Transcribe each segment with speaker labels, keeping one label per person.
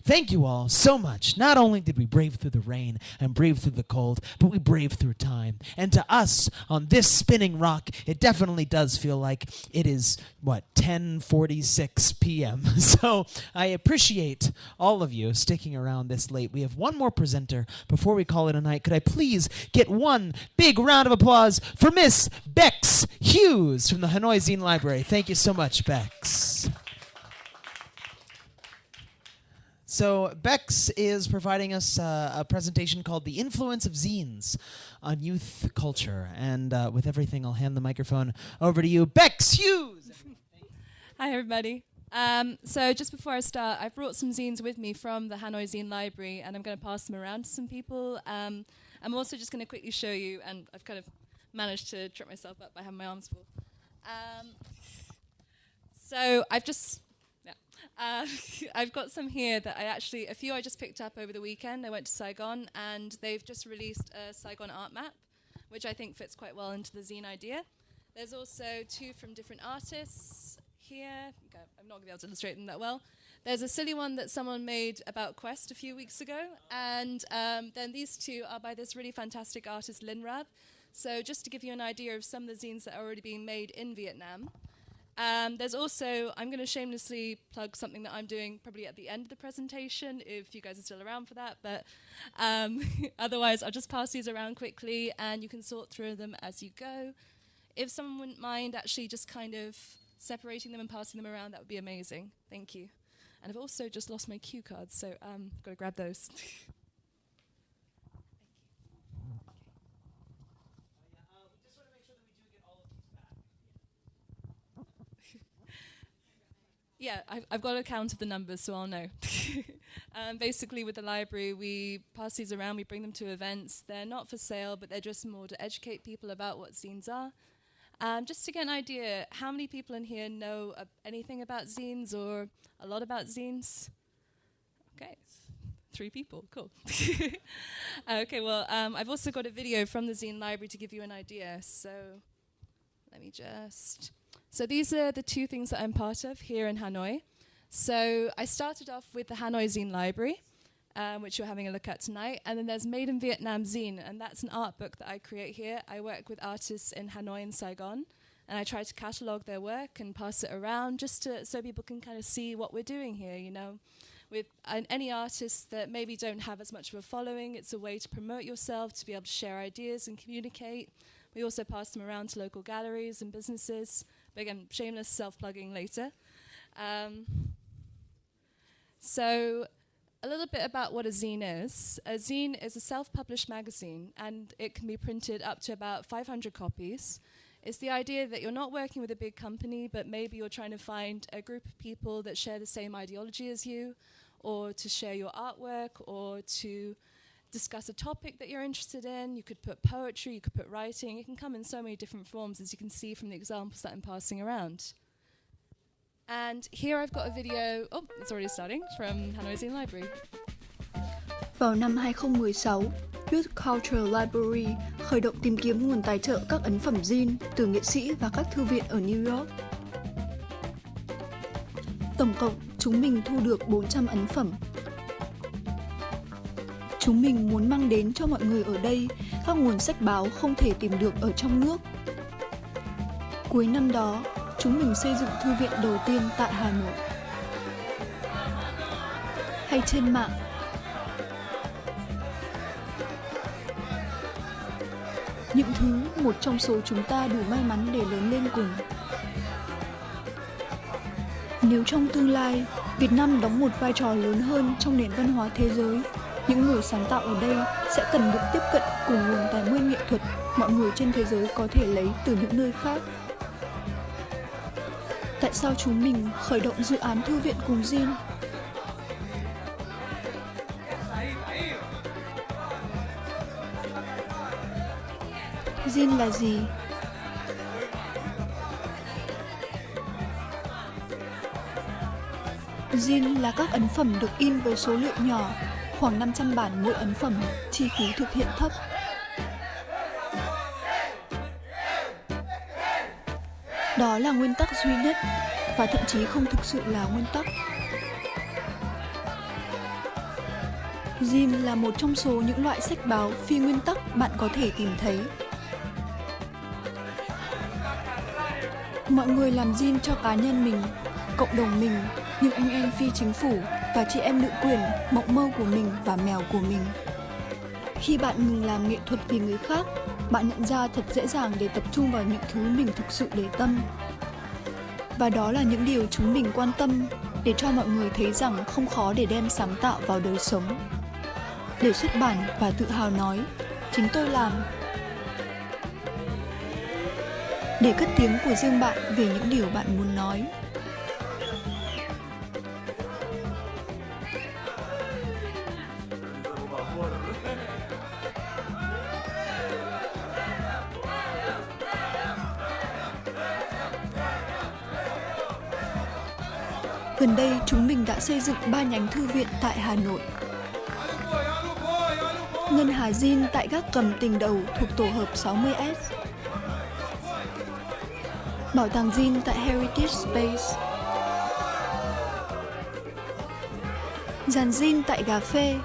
Speaker 1: Thank you all so much. Not only did we brave through the rain and brave through the cold, but we braved through time. And to us, on this spinning rock, it definitely does feel like it is, 10:46 p.m. So I appreciate all of you sticking around this late. We have one more presenter before we call it a night. Could I please get one big round of applause for Miss Bex Hughes from the Hanoi Zine Library. Thank you so much, Bex. So Bex is providing us a presentation called The Influence of Zines on Youth Culture. And with everything, I'll hand the microphone over to you, Bex Hughes!
Speaker 2: Hi, everybody. So just before I start, I've brought some zines with me from the Hanoi Zine Library, and I'm going to pass them around to some people. I'm also just going to quickly show you, and I've kind of managed to trip myself up by having my arms full. So I've got some here that a few I just picked up over the weekend. I went to Saigon, and they've just released a Saigon art map, which I think fits quite well into the zine idea. There's also two from different artists here. Okay, I'm not going to be able to illustrate them that well. There's a silly one that someone made about Quest a few weeks ago, and then these two are by this really fantastic artist, Lin Rab. So just to give you an idea of some of the zines that are already being made in Vietnam. There's also, I'm going to shamelessly plug something that I'm doing probably at the end of the presentation, if you guys are still around for that, but otherwise I'll just pass these around quickly and you can sort through them as you go. If someone wouldn't mind actually just kind of separating them and passing them around, that would be amazing. Thank you. And I've also just lost my cue cards, so got to grab those. Yeah, I've got a count of the numbers, so I'll know. Basically, with the library, we pass these around, we bring them to events. They're not for sale, but they're just more to educate people about what zines are. Just to get an idea, how many people in here know anything about zines or a lot about zines? Okay, 3 people, cool. Okay, well, I've also got a video from the Zine Library to give you an idea. So let me just... So these are the 2 things that I'm part of here in Hanoi. So I started off with the Hanoi Zine Library, which you're having a look at tonight. And then there's Made in Vietnam Zine, and that's an art book that I create here. I work with artists in Hanoi and Saigon, and I try to catalogue their work and pass it around just so people can kind of see what we're doing here, you know. With any artists that maybe don't have as much of a following, it's a way to promote yourself, to be able to share ideas and communicate. We also pass them around to local galleries and businesses. But again, shameless self-plugging later. So a little bit about what a zine is. A zine is a self-published magazine, and it can be printed up to about 500 copies. It's the idea that you're not working with a big company, but maybe you're trying to find a group of people that share the same ideology as you, or to share your artwork, or to discuss a topic that you're interested in. You could put poetry, you could put writing. It can come in so many different forms, as you can see from the examples that I'm passing around. And here I've got a video, it's already starting, from Hanoi Zine Library.
Speaker 3: Vào năm 2016, Youth Culture Library khởi động tìm kiếm nguồn tài trợ các ấn phẩm zine từ nghệ sĩ và các thư viện ở New York. Tổng cộng, chúng mình thu được 400 ấn phẩm. Chúng mình muốn mang đến cho mọi người ở đây các nguồn sách báo không thể tìm được ở trong nước. Cuối năm đó, chúng mình xây dựng thư viện đầu tiên tại Hà Nội. Hay trên mạng, những thứ một trong số chúng ta đủ may mắn để lớn lên cùng. Nếu trong tương lai, Việt Nam đóng một vai trò lớn hơn trong nền văn hóa thế giới, những người sáng tạo ở đây sẽ cần được tiếp cận cùng nguồn tài nguyên nghệ thuật mọi người trên thế giới có thể lấy từ những nơi khác. Tại sao chúng mình khởi động dự án thư viện cùng zine? Zine là gì? Zine là các ấn phẩm được in với số lượng nhỏ, khoảng 500 bản mỗi ấn phẩm, chi phí thực hiện thấp. Đó là nguyên tắc duy nhất, và thậm chí không thực sự là nguyên tắc. Zine là một trong số những loại sách báo phi nguyên tắc bạn có thể tìm thấy. Mọi người làm zine cho cá nhân mình, cộng đồng mình, những anh em phi chính phủ và chị em nữ quyền, mộng mơ của mình và mèo của mình. Khi bạn ngừng làm nghệ thuật vì người khác, bạn nhận ra thật dễ dàng để tập trung vào những thứ mình thực sự để tâm. Và đó là những điều chúng mình quan tâm, để cho mọi người thấy rằng không khó để đem sáng tạo vào đời sống. Để xuất bản và tự hào nói, chính tôi làm. Để cất tiếng của riêng bạn về những điều bạn muốn nói. Gần đây, chúng mình đã xây dựng 3 nhánh thư viện tại Hà Nội. Ngân Hà Zine tại gác Cầm Tình Đầu thuộc tổ hợp 60S. Bảo tàng Zine tại Heritage Space. Dàn Zine tại Cà Phê.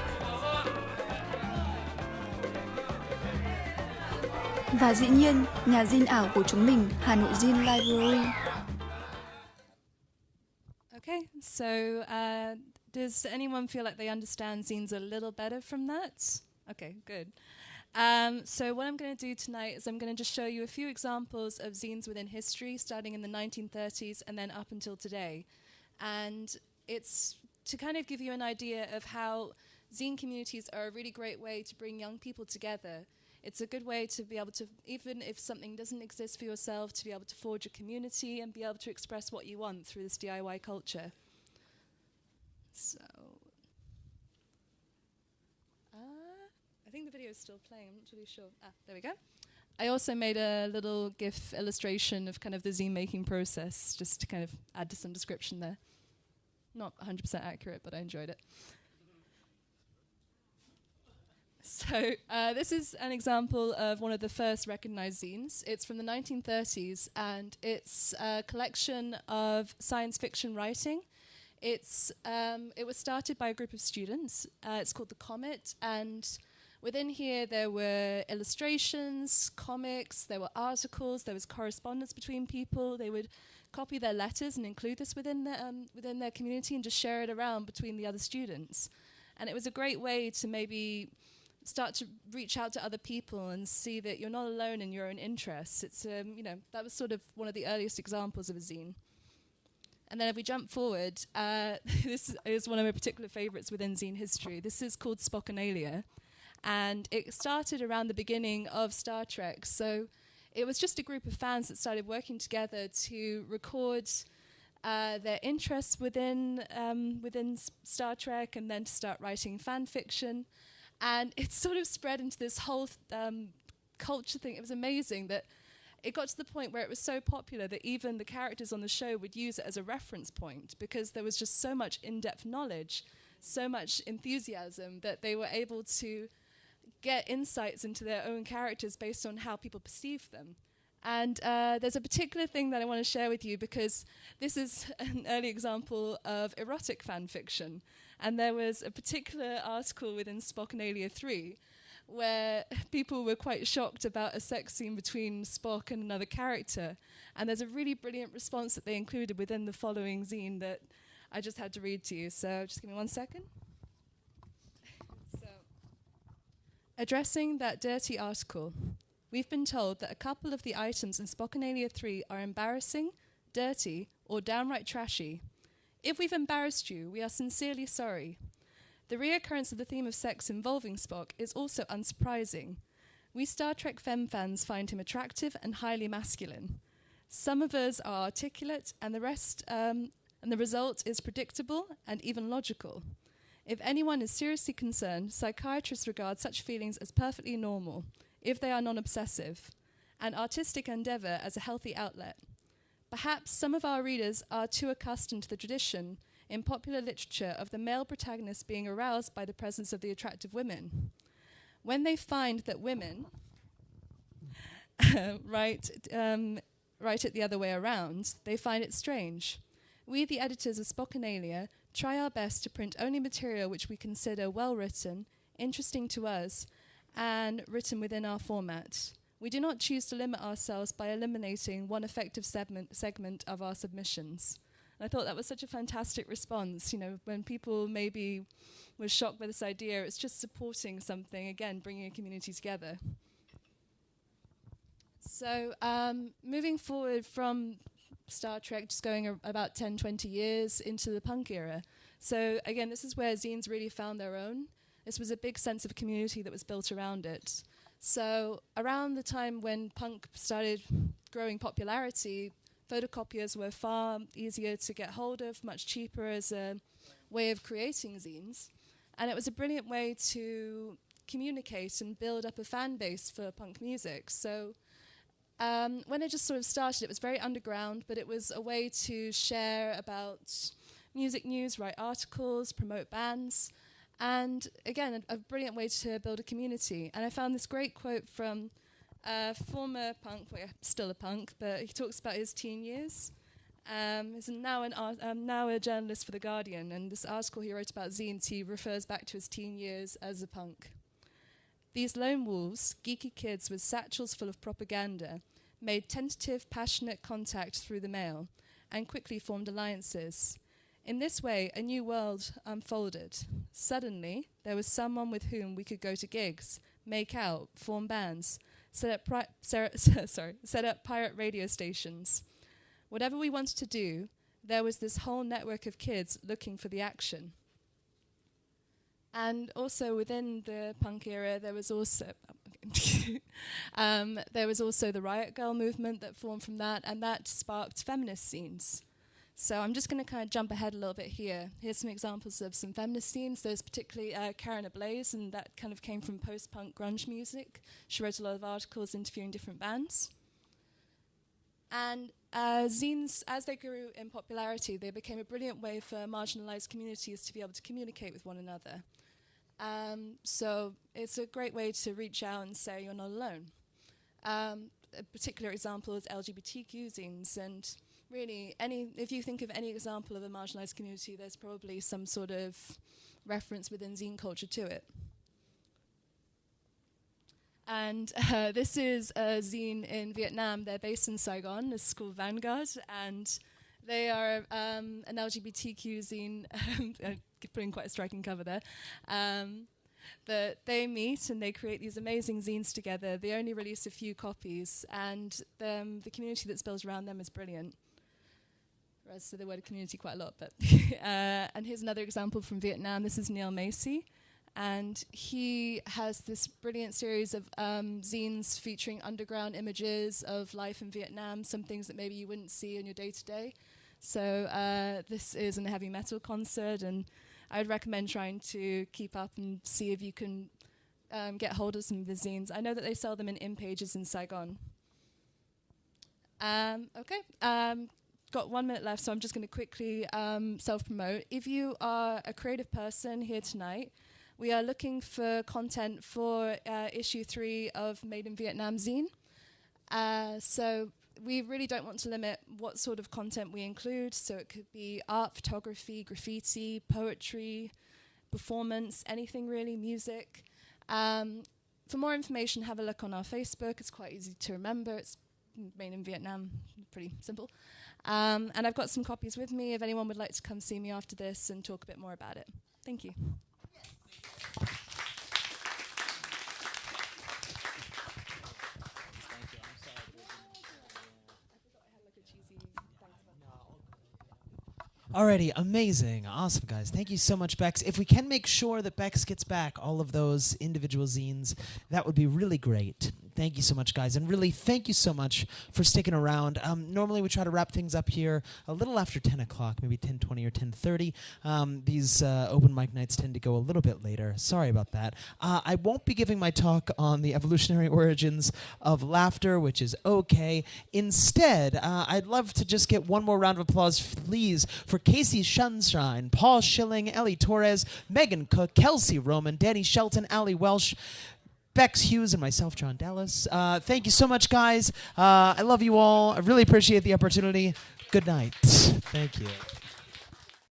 Speaker 3: Và dĩ nhiên, nhà Zine ảo của chúng mình, Hanoi Zine Library.
Speaker 2: Okay, so does anyone feel like they understand zines a little better from that? Okay, good. So what I'm going to do tonight is I'm going to just show you a few examples of zines within history, starting in the 1930s and then up until today. And it's to kind of give you an idea of how zine communities are a really great way to bring young people together. It's a good way to be able to, even if something doesn't exist for yourself, to be able to forge a community and be able to express what you want through this DIY culture. So, I think the video is still playing, I'm not really sure. There we go. I also made a little GIF illustration of kind of the zine making process, just to kind of add to some description there. Not 100% accurate, but I enjoyed it. So this is an example of one of the first recognized zines. It's from the 1930s, and it's a collection of science fiction writing. It was started by a group of students. It's called The Comet, and within here there were illustrations, comics, there were articles, there was correspondence between people. They would copy their letters and include this within their community and just share it around between the other students. And it was a great way to maybe start to reach out to other people and see that you're not alone in your own interests. It's that was sort of one of the earliest examples of a zine. And then if we jump forward, this is one of my particular favorites within zine history. This is called Spokonalia, and it started around the beginning of Star Trek. So it was just a group of fans that started working together to record their interests within Star Trek, and then to start writing fan fiction. And it sort of spread into this whole culture thing. It was amazing that it got to the point where it was so popular that even the characters on the show would use it as a reference point, because there was just so much in-depth knowledge, so much enthusiasm, that they were able to get insights into their own characters based on how people perceived them. And there's a particular thing that I want to share with you, because this is an early example of erotic fan fiction. And there was a particular article within Spokonalia 3 where people were quite shocked about a sex scene between Spock and another character. And there's a really brilliant response that they included within the following zine that I just had to read to you. So just give me 1 second. So, addressing that dirty article, we've been told that a couple of the items in Spokonalia 3 are embarrassing, dirty, or downright trashy. If we've embarrassed you, we are sincerely sorry. The reoccurrence of the theme of sex involving Spock is also unsurprising. We Star Trek femme fans find him attractive and highly masculine. Some of us are articulate, and the result is predictable and even logical. If anyone is seriously concerned, psychiatrists regard such feelings as perfectly normal, if they are non-obsessive, and artistic endeavour as a healthy outlet. Perhaps some of our readers are too accustomed to the tradition in popular literature of the male protagonist being aroused by the presence of the attractive women. When they find that women write it the other way around, they find it strange. We, the editors of Spokonalia, try our best to print only material which we consider well written, interesting to us, and written within our format. We do not choose to limit ourselves by eliminating one effective segment of our submissions. And I thought that was such a fantastic response. You know, when people maybe were shocked by this idea, it's just supporting something, again, bringing a community together. So moving forward from Star Trek, just going about 10, 20 years into the punk era. So again, this is where zines really found their own. This was a big sense of community that was built around it. So around the time when punk started growing popularity, photocopiers were far easier to get hold of, much cheaper as a way of creating zines. And it was a brilliant way to communicate and build up a fan base for punk music. So when it just sort of started, it was very underground, but it was a way to share about music news, write articles, promote bands, and again, a brilliant way to build a community. And I found this great quote from a former punk, well, yeah, still a punk, but he talks about his teen years. He's now a journalist for The Guardian, and this article he wrote about zines, he refers back to his teen years as a punk. These lone wolves, geeky kids with satchels full of propaganda, made tentative, passionate contact through the mail, and quickly formed alliances. In this way, a new world unfolded. Suddenly, there was someone with whom we could go to gigs, make out, form bands, set up pirate radio stations. Whatever we wanted to do, there was this whole network of kids looking for the action. And also within the punk era, there was also the Riot Girl movement that formed from that, and that sparked feminist scenes. So I'm just going to kind of jump ahead a little bit here. Here's some examples of some feminist scenes. There's particularly Karen Blais, and that kind of came from post-punk grunge music. She wrote a lot of articles interviewing different bands. And zines, as they grew in popularity, they became a brilliant way for marginalized communities to be able to communicate with one another. So it's a great way to reach out and say you're not alone. A particular example is LGBTQ zines, and really, if you think of any example of a marginalized community, there's probably some sort of reference within zine culture to it. And this is a zine in Vietnam. They're based in Saigon. It's called Vanguard, and they are an LGBTQ zine. Putting quite a striking cover there. But they meet and they create these amazing zines together. They only release a few copies, and the community that's built around them is brilliant. I say the word community quite a lot, but and here's another example from Vietnam. This is Neil Macy, and he has this brilliant series of zines featuring underground images of life in Vietnam, some things that maybe you wouldn't see in your day-to-day. So this is a heavy metal concert, and I would recommend trying to keep up and see if you can get hold of some of the zines. I know that they sell them in pages in Saigon. Got 1 minute left, so I'm just going to quickly self-promote. If you are a creative person here tonight, we are looking for content for issue 3 of Made in Vietnam zine. So we really don't want to limit what sort of content we include, so it could be art, photography, graffiti, poetry, performance, anything really, music. For more information, have a look on our Facebook. It's quite easy to remember. It's Made in Vietnam, pretty simple. And I've got some copies with me if anyone would like to come see me after this and talk a bit more about it. Thank you.
Speaker 1: Alrighty, amazing, awesome, guys. Thank you so much, Bex. If we can make sure that Bex gets back all of those individual zines, that would be really great. Thank you so much, guys, and really thank you so much for sticking around. Normally we try to wrap things up here a little after 10 o'clock, maybe 10:20 or 10:30. These open mic nights tend to go a little bit later. Sorry about that. I won't be giving my talk on the evolutionary origins of laughter, which is okay. Instead, I'd love to just get one more round of applause, please, for Casey Sunshine, Paul Schilling, Ellie Torres, Megan Cook, Kelsey Roman, Danny Shelton, Ali Welsh, Bex Hughes, and myself, John Dallas. Thank you so much, guys. I love you all. I really appreciate the opportunity. Good night. Thank you.